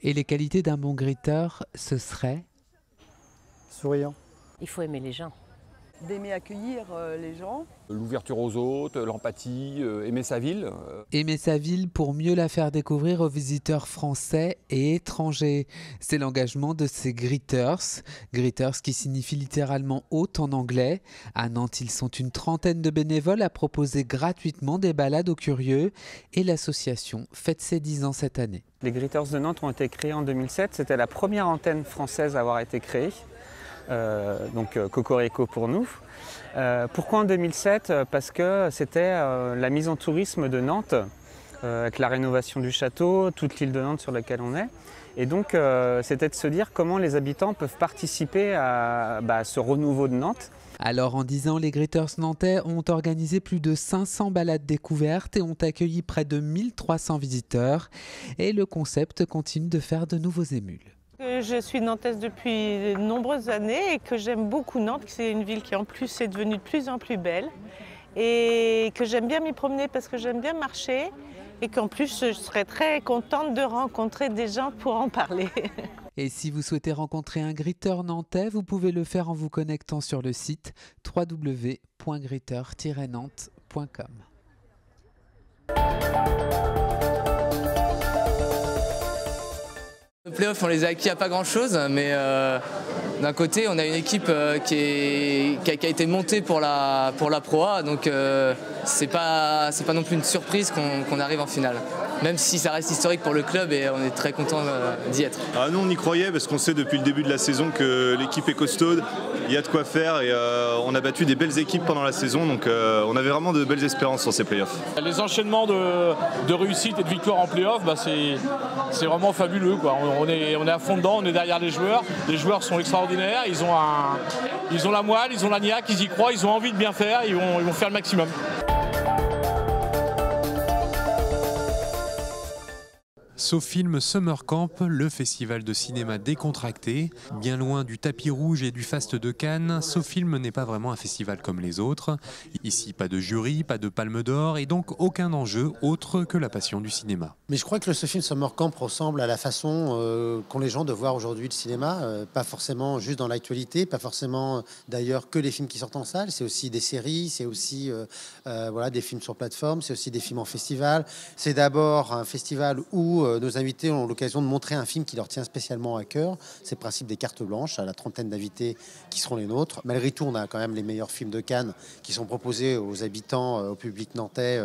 Et les qualités d'un bon gritteur, ce serait? Souriant. Il faut aimer les gens. D'aimer accueillir les gens. L'ouverture aux autres, l'empathie, aimer sa ville. Aimer sa ville pour mieux la faire découvrir aux visiteurs français et étrangers. C'est l'engagement de ces Gritters. Gritters qui signifie littéralement hôte en anglais. À Nantes, ils sont une trentaine de bénévoles à proposer gratuitement des balades aux curieux. Et l'association fête ses 10 ans cette année. Les Gritters de Nantes ont été créés en 2007. C'était la première antenne française à avoir été créée. Donc Cocorico pour nous. Pourquoi en 2007? Parce que c'était la mise en tourisme de Nantes, avec la rénovation du château, toute l'île de Nantes sur laquelle on est. Et donc c'était de se dire comment les habitants peuvent participer à ce renouveau de Nantes. Alors en 10 ans, les Gritters nantais ont organisé plus de 500 balades découvertes et ont accueilli près de 1300 visiteurs. Et le concept continue de faire de nouveaux émules. Je suis nantaise depuis de nombreuses années et que j'aime beaucoup Nantes, que c'est une ville qui en plus est devenue de plus en plus belle et que j'aime bien m'y promener parce que j'aime bien marcher et qu'en plus je serais très contente de rencontrer des gens pour en parler. Et si vous souhaitez rencontrer un gritteur nantais, vous pouvez le faire en vous connectant sur le site www.gritter-nantes.com. Les playoffs, on les a acquis à pas grand chose, mais d'un côté, on a une équipe qui a été montée pour la Pro A, donc c'est pas non plus une surprise qu'on arrive en finale. Même si ça reste historique pour le club et on est très content d'y être. Ah, nous on y croyait parce qu'on sait depuis le début de la saison que l'équipe est costaude, il y a de quoi faire et on a battu des belles équipes pendant la saison, donc on avait vraiment de belles espérances sur ces playoffs. Les enchaînements de réussite et de victoire en playoffs, c'est vraiment fabuleux, quoi. On est à fond dedans, on est derrière les joueurs sont extraordinaires, ils ont la moelle, ils ont la niaque, ils y croient, ils ont envie de bien faire, ils vont faire le maximum. SoFilm Summer Camp, le festival de cinéma décontracté. Bien loin du tapis rouge et du faste de Cannes, SoFilm n'est pas vraiment un festival comme les autres. Ici, pas de jury, pas de palme d'or et donc aucun enjeu autre que la passion du cinéma. Mais je crois que le SoFilm Summer Camp ressemble à la façon qu'ont les gens de voir aujourd'hui le cinéma. Pas forcément juste dans l'actualité, pas forcément d'ailleurs que les films qui sortent en salle. C'est aussi des séries, c'est aussi des films sur plateforme, c'est aussi des films en festival. C'est d'abord un festival où nos invités ont l'occasion de montrer un film qui leur tient spécialement à cœur. C'est le principe des cartes blanches, à la trentaine d'invités qui seront les nôtres. Malgré tout, on a quand même les meilleurs films de Cannes qui sont proposés aux habitants, au public nantais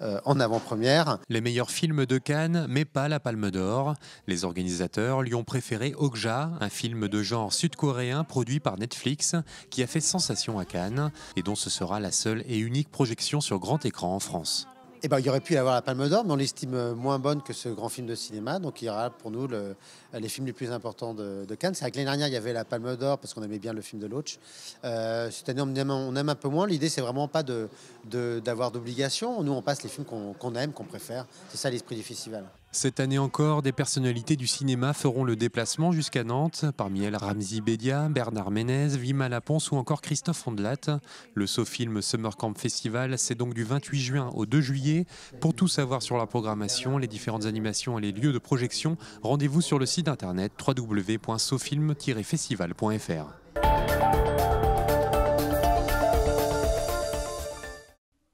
en avant-première. Les meilleurs films de Cannes, mais pas la Palme d'Or. Les organisateurs lui ont préféré Okja, un film de genre sud-coréen produit par Netflix qui a fait sensation à Cannes et dont ce sera la seule et unique projection sur grand écran en France. Eh ben, il y aurait pu y avoir la Palme d'Or, mais on l'estime moins bonne que ce grand film de cinéma. Donc il y aura pour nous les films les plus importants de Cannes. C'est vrai que l'année dernière, il y avait la Palme d'Or parce qu'on aimait bien le film de Loach. Cette année, on aime un peu moins. L'idée, c'est vraiment pas d'avoir d'obligation. Nous, on passe les films qu'on aime, qu'on préfère. C'est ça l'esprit du festival. Cette année encore, des personnalités du cinéma feront le déplacement jusqu'à Nantes. Parmi elles, Ramzy Bedia, Bernard Ménez, Vima Laponce ou encore Christophe Ondelat. Le SoFilm Summer Camp Festival, c'est donc du 28 juin au 2 juillet. Pour tout savoir sur la programmation, les différentes animations et les lieux de projection, rendez-vous sur le site internet www.sofilm-festival.fr.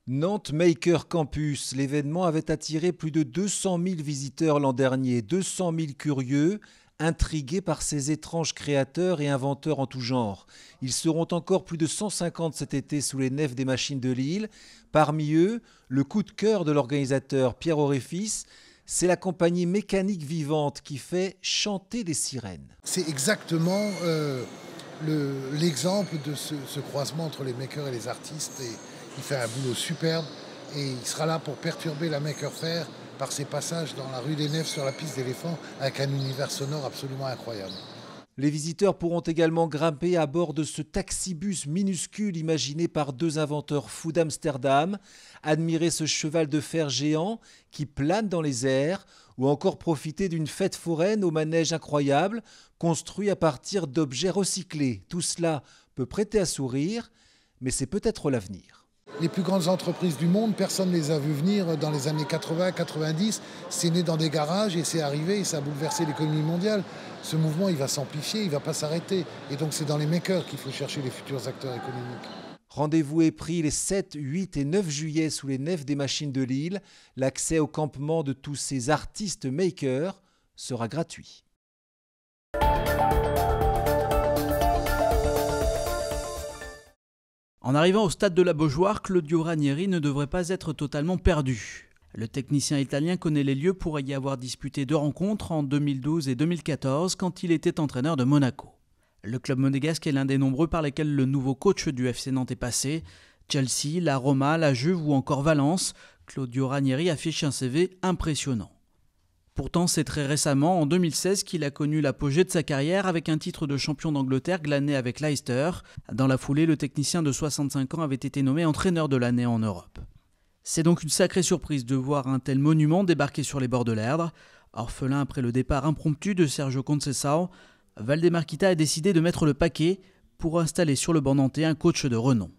Nantes Maker Campus, l'événement avait attiré plus de 200 000 visiteurs l'an dernier, 200 000 curieux, intrigués par ces étranges créateurs et inventeurs en tout genre. Ils seront encore plus de 150 cet été sous les nefs des machines de Lille. Parmi eux, le coup de cœur de l'organisateur Pierre Auréfis, c'est la compagnie Mécanique Vivante qui fait chanter des sirènes. C'est exactement l'exemple de ce croisement entre les makers et les artistes. Et il fait un boulot superbe et il sera là pour perturber la Maker Faire par ses passages dans la rue des Nefs sur la piste d'éléphant avec un univers sonore absolument incroyable. Les visiteurs pourront également grimper à bord de ce taxibus minuscule imaginé par deux inventeurs fous d'Amsterdam, admirer ce cheval de fer géant qui plane dans les airs ou encore profiter d'une fête foraine au manège incroyable construit à partir d'objets recyclés. Tout cela peut prêter à sourire, mais c'est peut-être l'avenir. Les plus grandes entreprises du monde, personne ne les a vues venir dans les années 80, 90. C'est né dans des garages et c'est arrivé et ça a bouleversé l'économie mondiale. Ce mouvement, il va s'amplifier, il ne va pas s'arrêter. Et donc c'est dans les makers qu'il faut chercher les futurs acteurs économiques. Rendez-vous est pris les 7, 8 et 9 juillet sous les nefs des Machines de Lille. L'accès au campement de tous ces artistes makers sera gratuit. En arrivant au stade de la Beaujoire, Claudio Ranieri ne devrait pas être totalement perdu. Le technicien italien connaît les lieux pour y avoir disputé 2 rencontres en 2012 et 2014 quand il était entraîneur de Monaco. Le club monégasque est l'un des nombreux par lesquels le nouveau coach du FC Nantes est passé. Chelsea, la Roma, la Juve ou encore Valence, Claudio Ranieri affiche un CV impressionnant. Pourtant, c'est très récemment, en 2016, qu'il a connu l'apogée de sa carrière avec un titre de champion d'Angleterre glané avec Leicester. Dans la foulée, le technicien de 65 ans avait été nommé entraîneur de l'année en Europe. C'est donc une sacrée surprise de voir un tel monument débarquer sur les bords de l'Erdre. Orphelin après le départ impromptu de Sergio Conceição, Valdemarquita a décidé de mettre le paquet pour installer sur le banc nantais un coach de renom.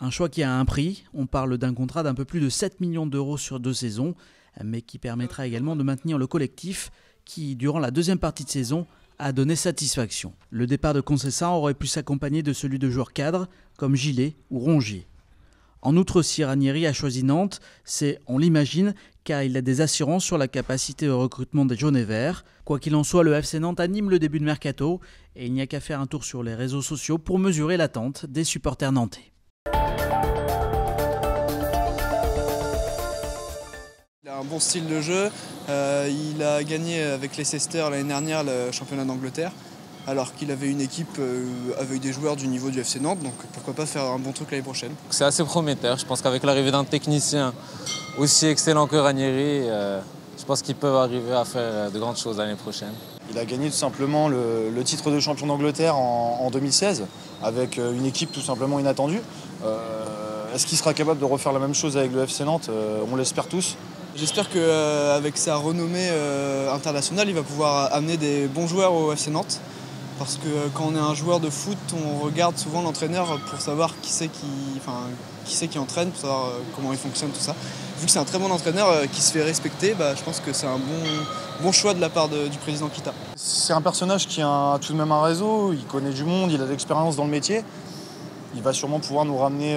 Un choix qui a un prix, on parle d'un contrat d'un peu plus de 7 millions d'euros sur 2 saisons, mais qui permettra également de maintenir le collectif qui, durant la deuxième partie de saison, a donné satisfaction. Le départ de Conceição aurait pu s'accompagner de celui de joueurs cadres comme Gillet ou Rongier. En outre, si Ranieri a choisi Nantes, c'est, on l'imagine, car il a des assurances sur la capacité de recrutement des jaunes et verts. Quoi qu'il en soit, le FC Nantes anime le début de mercato et il n'y a qu'à faire un tour sur les réseaux sociaux pour mesurer l'attente des supporters nantais. Il a un bon style de jeu, il a gagné avec Leicester l'année dernière le championnat d'Angleterre, alors qu'il avait une équipe avec des joueurs du niveau du FC Nantes, donc pourquoi pas faire un bon truc l'année prochaine. C'est assez prometteur, je pense qu'avec l'arrivée d'un technicien aussi excellent que Ranieri, je pense qu'ils peuvent arriver à faire de grandes choses l'année prochaine. Il a gagné tout simplement le titre de champion d'Angleterre en 2016, avec une équipe tout simplement inattendue. Est-ce qu'il sera capable de refaire la même chose avec le FC Nantes? On l'espère tous. J'espère qu'avec sa renommée internationale, il va pouvoir amener des bons joueurs au FC Nantes. Parce que quand on est un joueur de foot, on regarde souvent l'entraîneur pour savoir qui c'est qui entraîne, pour savoir comment il fonctionne, tout ça. Vu que c'est un très bon entraîneur qui se fait respecter, je pense que c'est un bon choix de la part du président Kita. C'est un personnage qui a tout de même un réseau, il connaît du monde, il a de l'expérience dans le métier. Il va sûrement pouvoir nous ramener,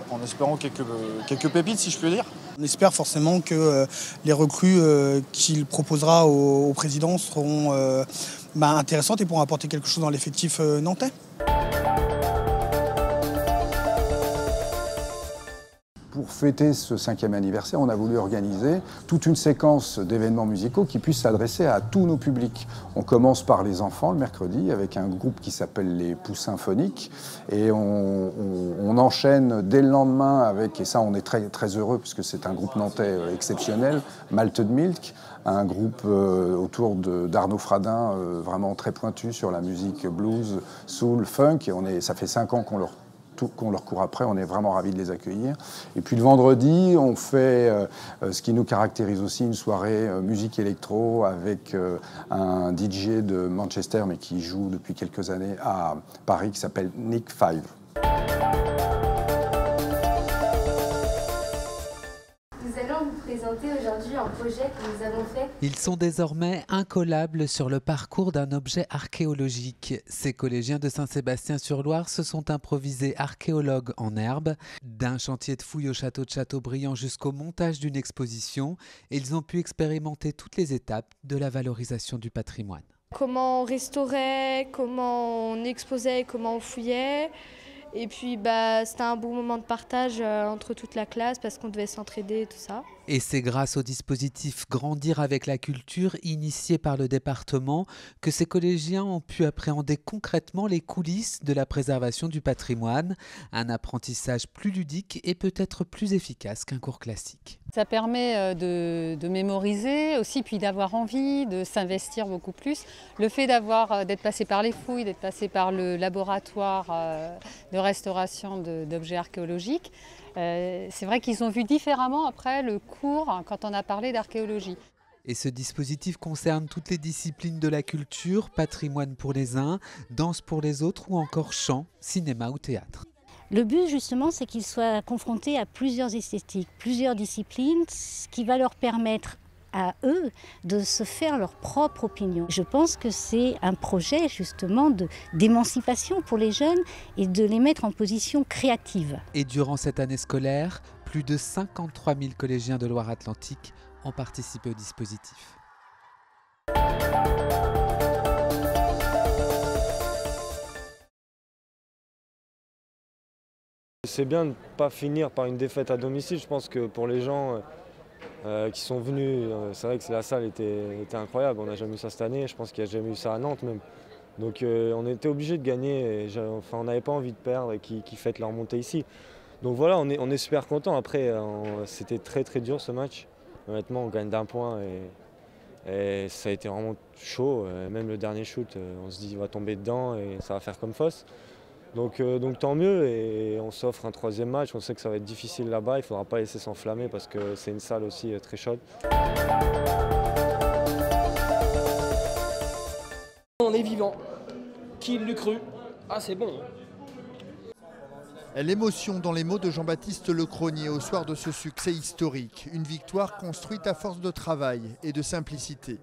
en espérant, quelques pépites, si je peux dire. On espère forcément que les recrues qu'il proposera au président seront intéressantes et pourront apporter quelque chose dans l'effectif nantais. Pour fêter ce 5e anniversaire, on a voulu organiser toute une séquence d'événements musicaux qui puissent s'adresser à tous nos publics. On commence par les enfants le mercredi avec un groupe qui s'appelle les Poussins Phoniques et on enchaîne dès le lendemain avec, et ça on est très, très heureux puisque c'est un groupe nantais exceptionnel, Malted Milk, un groupe autour d'Arnaud Fradin vraiment très pointu sur la musique blues, soul, funk et ça fait 5 ans qu'on leur court après, on est vraiment ravis de les accueillir. Et puis le vendredi, on fait ce qui nous caractérise aussi, une soirée musique électro avec un DJ de Manchester, mais qui joue depuis quelques années à Paris, qui s'appelle Nick Five. Nous allons vous présenter aujourd'hui un projet que nous avons fait. Ils sont désormais incollables sur le parcours d'un objet archéologique. Ces collégiens de Saint-Sébastien-sur-Loire se sont improvisés archéologues en herbe. D'un chantier de fouilles au château de Châteaubriand jusqu'au montage d'une exposition, ils ont pu expérimenter toutes les étapes de la valorisation du patrimoine. Comment on restaurait, comment on exposait, comment on fouillait. Et puis c'était un bon moment de partage entre toute la classe parce qu'on devait s'entraider et tout ça. Et c'est grâce au dispositif Grandir avec la culture initié par le département que ces collégiens ont pu appréhender concrètement les coulisses de la préservation du patrimoine, un apprentissage plus ludique et peut-être plus efficace qu'un cours classique. Ça permet de mémoriser aussi, puis d'avoir envie, de s'investir beaucoup plus. Le fait d'être passé par les fouilles, d'être passé par le laboratoire de restauration d'objets archéologiques, c'est vrai qu'ils ont vu différemment après le cours quand on a parlé d'archéologie. Et ce dispositif concerne toutes les disciplines de la culture, patrimoine pour les uns, danse pour les autres ou encore chant, cinéma ou théâtre. Le but justement, c'est qu'ils soient confrontés à plusieurs esthétiques, plusieurs disciplines, ce qui va leur permettre à eux de se faire leur propre opinion. Je pense que c'est un projet justement d'émancipation pour les jeunes et de les mettre en position créative. Et durant cette année scolaire, plus de 53 000 collégiens de Loire-Atlantique ont participé au dispositif. C'est bien de ne pas finir par une défaite à domicile. Je pense que pour les gens qui sont venus, c'est vrai que la salle était incroyable. On n'a jamais eu ça cette année, je pense qu'il n'y a jamais eu ça à Nantes même. Donc on était obligé de gagner, on n'avait pas envie de perdre et qu'ils fêtent leur montée ici. Donc voilà, on est super content. Après, c'était très dur ce match. Honnêtement, on gagne d'un point et ça a été vraiment chaud. Même le dernier shoot, on se dit qu'il va tomber dedans et ça va faire comme Foss. Donc tant mieux, et on s'offre un troisième match. On sait que ça va être difficile là-bas, il ne faudra pas laisser s'enflammer parce que c'est une salle aussi très chaude. On est vivant. Qui l'eût cru? Ah, c'est bon. L'émotion dans les mots de Jean-Baptiste Lecronier au soir de ce succès historique. Une victoire construite à force de travail et de simplicité.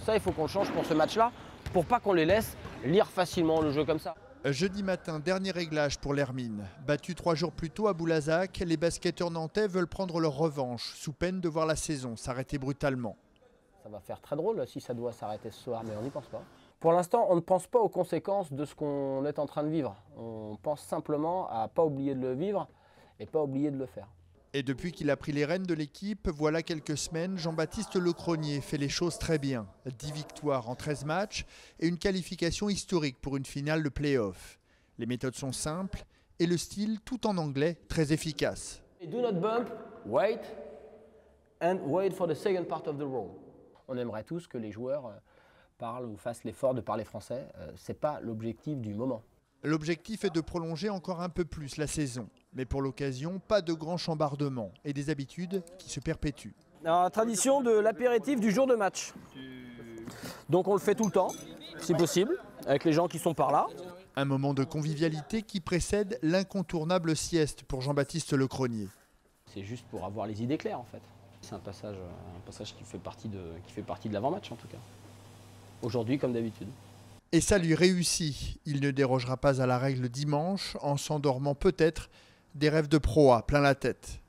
Ça, il faut qu'on change pour ce match-là, pour pas qu'on les laisse lire facilement le jeu comme ça. Jeudi matin, dernier réglage pour l'Hermine. Battu 3 jours plus tôt à Boulazac, les basketteurs nantais veulent prendre leur revanche, sous peine de voir la saison s'arrêter brutalement. Ça va faire très drôle si ça doit s'arrêter ce soir, mais on n'y pense pas. Pour l'instant, on ne pense pas aux conséquences de ce qu'on est en train de vivre. On pense simplement à ne pas oublier de le vivre et pas oublier de le faire. Et depuis qu'il a pris les rênes de l'équipe, voilà quelques semaines, Jean-Baptiste Lecronier fait les choses très bien. 10 victoires en 13 matchs et une qualification historique pour une finale de play-off. Les méthodes sont simples et le style, tout en anglais, très efficace. Do not bump, wait, and wait for the second part of the roll. On aimerait tous que les joueurs parlent ou fassent l'effort de parler français. Ce n'est pas l'objectif du moment. L'objectif est de prolonger encore un peu plus la saison. Mais pour l'occasion, pas de grands chambardements et des habitudes qui se perpétuent. La tradition de l'apéritif du jour de match. Donc on le fait tout le temps, si possible, avec les gens qui sont par là. Un moment de convivialité qui précède l'incontournable sieste pour Jean-Baptiste Lecronier. C'est juste pour avoir les idées claires en fait. C'est un passage qui fait partie de l'avant-match en tout cas. Aujourd'hui comme d'habitude. Et ça lui réussit. Il ne dérogera pas à la règle dimanche en s'endormant peut-être des rêves de pro A plein la tête.